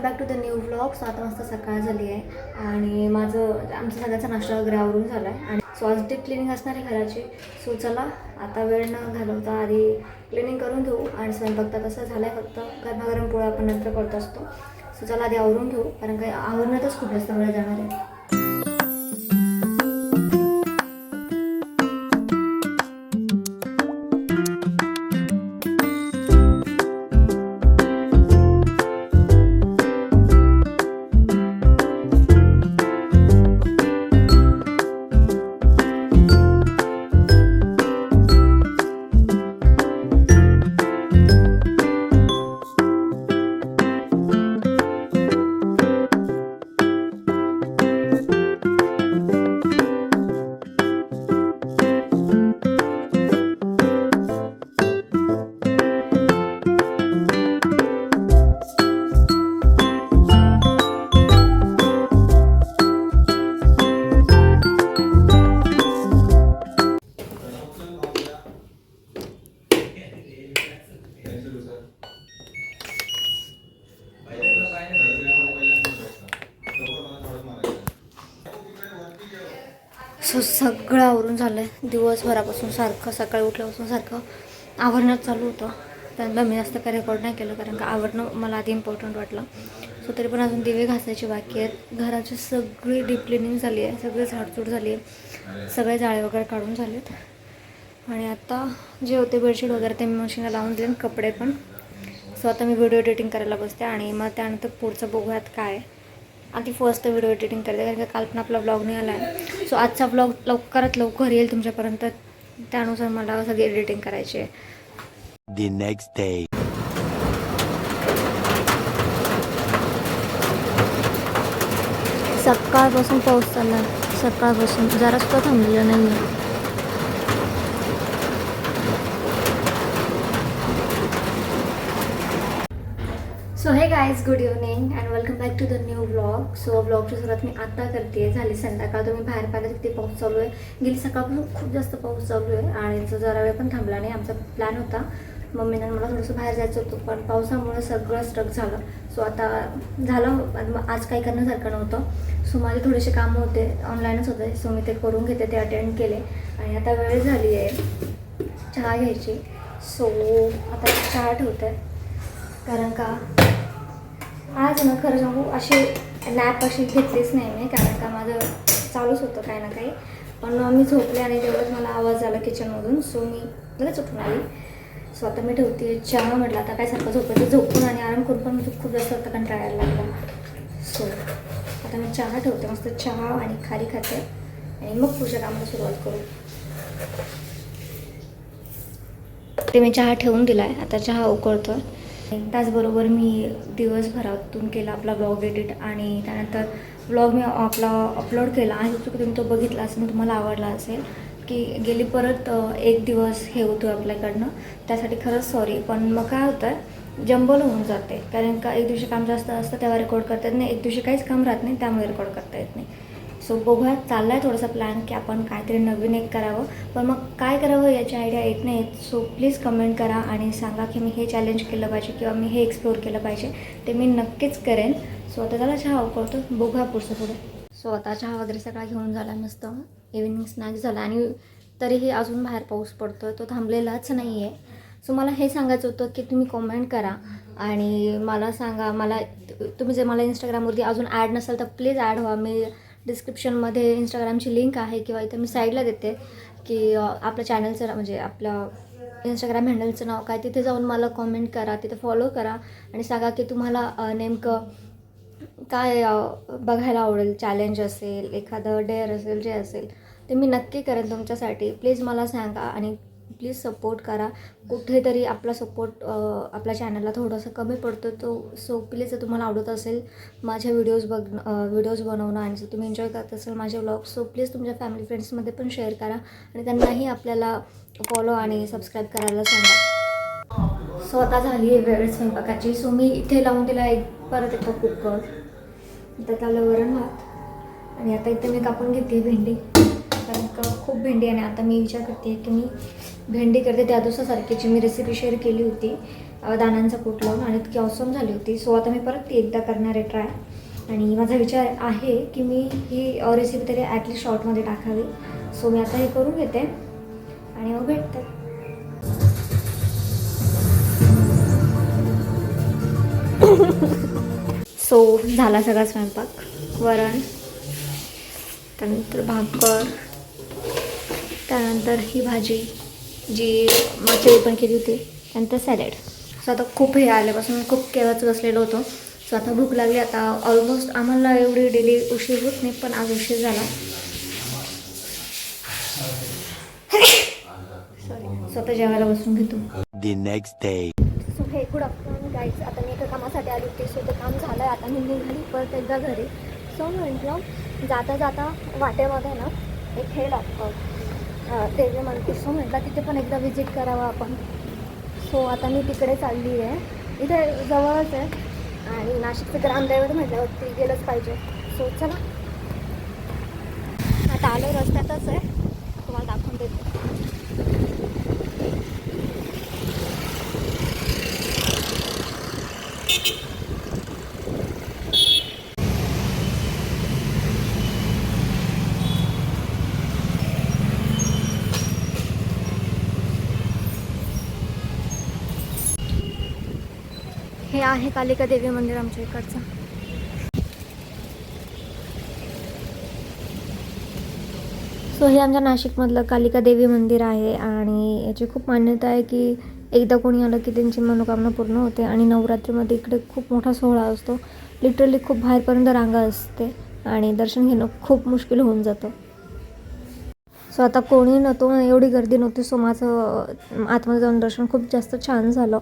Back to the new vlog. 7 वाजता सकाळ झाली आहे आणि आमचा सगळ्यांचा नाश्ता वगैरे आवरून झाला आहे आणि सो आज डीप क्लिनिंग असणार आहे घराची. सो चला आता वेळ न घालवता आधी क्लिनिंग करून घेऊ आणि स्वयंपाक तर तसं झालं आहे, फक्त गरमागरम पोळ्या आपण नंतर करत असतो. सो चला आधी आवरून घेऊ, कारण काही आवरण्यातच खूप जास्त वेळ जाणार आहे. सो सगळं आवरून झालं आहे. दिवसभरापासून सारखं सकाळी उठल्यापासून सारखं आवरणं चालू होतं. त्यानंतर मी जास्त काही रेकॉर्ड नाही केलं, कारण का आवरणं मला आधी इम्पॉर्टंट वाटलं. सो तरी पण अजून दिवे घासायचे बाकी आहेत. घराची सगळी डीप क्लिनिंग झाली आहे, सगळी झाडचूड झाली आहे, सगळे जाळे वगैरे काढून झालेत. आणि आता जे होते बेडशीट वगैरे ते मी मशीनला लावून दिले, कपडे पण. सो आता मी व्हिडिओ एडिटिंग करायला बसते आणि मग त्यानंतर पुढचं बघूयात काय. आधी फर्स्ट व्हिडिओ एडिटिंग करते, कारण का काल पण आपला व्लॉग नाही आला आहे. सो आजचा व्लॉग लवकरात लवकर येईल तुमच्यापर्यंत, त्यानुसार मला सगळी एडिटिंग करायची आहे. The next day. सकाळपासून पाऊस चालला, सकाळपासून जरा सुद्धा थांबलेला नाही आहे. So hey guys, good evening and welcome back to the new vlog. So व्लॉगची सुरुवात मी आता करते. झाली संध्याकाळ, तुम्ही बाहेर पाहिलं किती पाऊस चालू आहे. गेली सकाळपासून खूप जास्त पाऊस चालू आहे आणि जरा वेळ पण थांबला नाही. आमचा प्लॅन होता मम्मीनं मला थोडंसं बाहेर जायचं होतं, पण पावसामुळे सगळं स्ट्रक झालं. सो आता झालं, आज काही करण्यासारखं नव्हतं. सो माझे थोडेसे कामं होते, ऑनलाईनच होते. सो मी ते करून घेते, ते अटेंड केले आणि आता वेळ झाली आहे चहा घ्यायची. सो आता चहा ठेवते, कारण का आज ना खरं सांगू अशी नॅप अशी घेतलीच नाही मी, कारण का माझं चालूच होतं काही ना काही. पण मी झोपले आणि तेवढंच मला आवाज आला किचनमधून. सो मी लगेच उठून आली. सो आता मी ठेवते चहा. म्हटलं आता काय सारखं झोपायचं, झोपून आणि आराम करून पण खूप जास्त होतं, कंटाळा यायला लागला. सो आता मी चहा ठेवते, मस्त चहा आणि खारी खाते आणि मग पुढच्या कामाला सुरुवात करू. ते मी चहा ठेवून दिला आहे, आता चहा उकळतो आहे. त्याचबरोबर मी दिवसभरातून केला आपला ब्लॉग एडिट आणि त्यानंतर ब्लॉग मी आपला अपलोड केला आणि तुम्ही तो बघितला असेल, तुम्हाला आवडला असेल. की गेली परत एक दिवस हे होतो आपल्याकडनं, त्यासाठी खरंच सॉरी. पण मग काय होतं, जंबल होऊन जाते, कारण का एक दिवशी काम जास्त असतं तेव्हा रेकॉर्ड करता येत नाही, एक दिवशी काहीच काम राहत नाही त्यामुळे रेकॉर्ड करता येत नाही. सो बघूया, चालला आहे थोडासा प्लॅन की आपण काहीतरी नवीन एक करावं, पण मग काय करावं याची आयडिया येत नाही. सो प्लीज कमेंट करा आणि सांगा की मी हे चॅलेंज केलं पाहिजे किंवा मी हे एक्सप्लोअर केलं पाहिजे, ते मी नक्कीच करेन. सो आता त्याला चहा उकळतो, बघूया पुढचं पुढे. सो आता चहा वगैरे सगळा घेऊन झाला, मस्त इव्हिनिंग स्नॅक्स झाला आणि तरीही अजून बाहेर पाऊस पडतो आहे, तो थांबलेलाच नाही आहे. सो मला हे सांगायचं होतं की तुम्ही कॉमेंट करा आणि मला सांगा, तुम्ही जर मला इंस्टाग्रामवरती अजून ॲड नसाल तर प्लीज ॲड व्हा. मी डिस्क्रिप्शनमध्ये इंस्टाग्रामची लिंक आहे किंवा इथं मी साईडला देते की आपल्या चॅनलचं म्हणजे आपलं इंस्टाग्राम हँडलचं नाव काय, तिथे जाऊन मला कॉमेंट करा, तिथे फॉलो करा आणि सांगा की तुम्हाला नेमकं काय बघायला आवडेल. चॅलेंज असेल, एखादं डेअर असेल, जे असेल ते मी नक्की करेन तुमच्यासाठी. प्लीज मला सांगा आणि प्लीज सपोर्ट करा. कुठेतरी आपला सपोर्ट आपल्या चॅनलला थोडंसं कमी पडतो तो. सो प्लीज जर तुम्हाला आवडत असेल माझे व्हिडिओज बनवणं आणि जर तुम्ही एन्जॉय करत असेल माझे व्लॉग, सो प्लीज तुमच्या फॅमिली फ्रेंड्समध्ये पण शेअर करा आणि त्यांनाही आपल्याला फॉलो आणि सबस्क्राईब करायला सांगा. सो आता झाली आहे वेळ स्वयंपाकाची. सो मी इथे लावून दिला परत येतो कुकर, त्यात आलं वरण भात आणि आता इथे मी कापून घेते भेंडी. कारण का खूप भेंडी आहे आणि आता मी विचार करते की मी भेंडी करते त्या दिवसासारखीची मी रेसिपी शेअर केली होती दाण्यांचा कूट लावून आणि इतकी ऑसम झाली होती. सो आता मी परत ती एकदा करणार आहे ट्राय आणि माझा विचार आहे की मी ही रेसिपी तरी ॲटलीस्ट शॉर्टमध्ये टाकावी. सो मी आता हे करून घेते आणि मग भेटते. सो झाला सगळा स्वयंपाक. वरण, त्यानंतर भाकर, त्यानंतर ही भाजी जी मागच्या वेळी पण केली होती, त्यानंतर सॅलड. सो आता खूप हे आल्यापासून खूप केव्हाच बसलेलो होतो. सो आता भूक लागली. आता ऑलमोस्ट आम्हाला एवढी डेली उशीर होत नाही, पण आज उशीर झाला. सॉरी. सो आता जेवायला बसून घेतो. The next day. सो हे गुड आफ्टरनून गाईज. आता मी एका कामासाठी आली होती. सो ते काम झालं आहे. आता मी निघाली परत एकदा घरी. सो म्हटलं जाता जाता वाटेमध्ये ना एक हे लागतं देवी मंदिर. सो म्हटलं तिथे पण एकदा विजिट करावं आपण. सो आता मी तिकडे चालली आहे. इथे जवळच आहे आणि नाशिकचं ग्रामदैवत म्हटल्यावरती गेलंच पाहिजे. सो चला आता आलो रस्त्यातच आहे, तुम्हाला दाखवून देते. हे आहे कालिका देवी मंदिर आमच्या इकडचं. सो हे आमच्या नाशिकमधलं कालिका देवी मंदिर आहे आणि याची खूप मान्यता आहे की एकदा कोणी आलं की त्यांची मनोकामना पूर्ण होते आणि नवरात्रीमध्ये इकडे खूप मोठा सोहळा असतो. लिटरली खूप बाहेरपर्यंत रांगा असते आणि दर्शन घेणं खूप मुश्किल होऊन जातं. सो आता कोणी नव्हतो, एवढी गर्दी नव्हती. सो माझं आतमध्ये जाऊन दर्शन खूप जास्त छान झालं.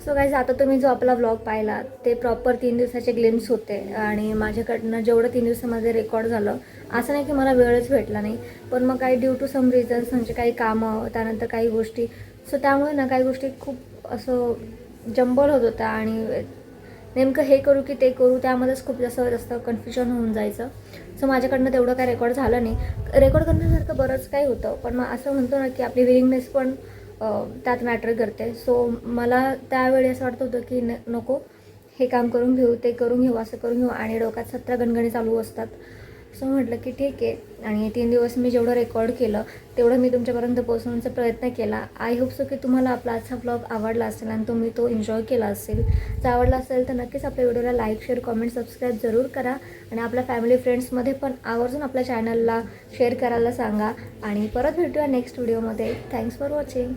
सो गाईज आता तुम्ही जो आपला व्लॉग पाहिला ते प्रॉपर 3 दिवसाचे ग्लिम्स होते आणि माझ्याकडनं जेवढं 3 दिवसामध्ये रेकॉर्ड झालं, असं नाही की मला वेळच भेटला नाही, पण मग काही ड्यू टू सम रिझन्स म्हणजे काही कामं, त्यानंतर काही गोष्टी. सो त्यामुळे ना काही गोष्टी खूप असं जंबल होत होत्या आणि नेमकं हे करू की ते करू त्यामध्येच खूप जास्त कन्फ्युजन होऊन जायचं. सो माझ्याकडनं तेवढं काही रेकॉर्ड झालं नाही. रेकॉर्ड करण्यासारखं बरंच काही होतं, पण मग असं म्हणतो ना की आपली विलिंगनेस पण त्यात मॅटर करते. सो मला त्यावेळी असं वाटत होतं की नको हे काम करून घेऊ, ते करून घेऊ, असं करून घेऊ आणि डोक्यात 17 गणगणी चालू असतात. सो म्हटलं की ठीक आहे आणि 3 दिवस मी जेवढं रेकॉर्ड केलं तेवढं मी तुमच्यापर्यंत पोहोचवण्याचा प्रयत्न केला. आय होप सो की तुम्हाला आपला आजचा ब्लॉग आवडला असेल आणि तुम्ही तो एन्जॉय केला असेल. जर आवडला असेल तर नक्कीच आपल्या व्हिडिओला लाईक, शेअर, कमेंट, सबस्क्राईब जरूर करा आणि आपल्या फॅमिली फ्रेंड्समध्ये पण आवर्जून आपल्या चॅनलला शेअर करायला सांगा आणि परत भेटूया नेक्स्ट व्हिडिओमध्ये. Thanks for watching.